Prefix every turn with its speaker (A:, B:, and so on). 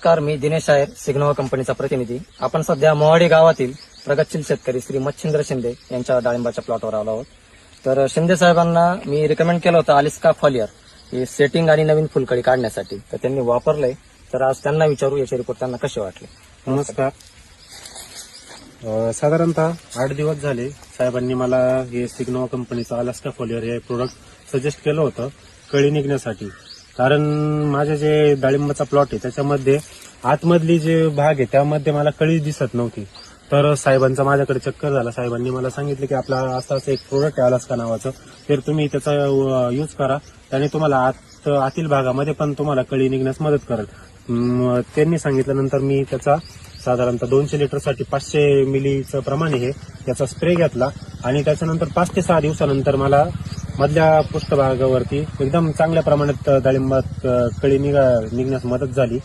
A: नमस्कार, मी दिनेश आहेर, सिग्नोवा कंपनीचा प्रतिनिधी. आपण सध्या मोवाडी गावातील प्रगतशील शेतकरी श्री मच्छिंद्र शिंदे यांच्या डाळिंबाच्या प्लॉटवर आलो आहोत. तर शिंदे साहेबांना मी रिकमेंड केलं होतं आलिस्का फॉलियर हे सेटिंग आणि नवीन फुलकळी काढण्यासाठी. तर त्यांनी वापरलंय. तर आज त्यांना विचारू याचे रिपोर्ट त्यांना कसे वाटले.
B: नमस्कार. साधारणतः 8 दिवस झाले साहेबांनी मला हे सिग्नोवा कंपनीचं अलास्का फॉलियर हे प्रोडक्ट सजेस्ट केलं होतं कळी निघण्यासाठी. कारण माझे जे डाळिंबाचा प्लॉट आहे त्याच्यामध्ये आतमधली जे भाग आहे त्यामध्ये मला कळी दिसत नव्हती. तर साहेबांचा माझ्याकडे चक्कर झाला. साहेबांनी मला सांगितलं की आपला असं एक प्रोडक्ट आहे अलास्का नावाचं, तर तुम्ही त्याचा यूज करा, त्याने तुम्हाला आतील भागामध्ये पण तुम्हाला कळी निघण्यास मदत करेल. त्यांनी सांगितल्यानंतर मी त्याचा साधारणतः 200 लिटरसाठी 500 मिलीचं प्रमाण आहे त्याचा स्प्रे घेतला आणि त्याच्यानंतर 5 ते 6 दिवसानंतर मला मधल्या पृष्ठभागावरती एकदम चांगल्या प्रमाणात डाळिंबात कळी निघण्यास मदत झाली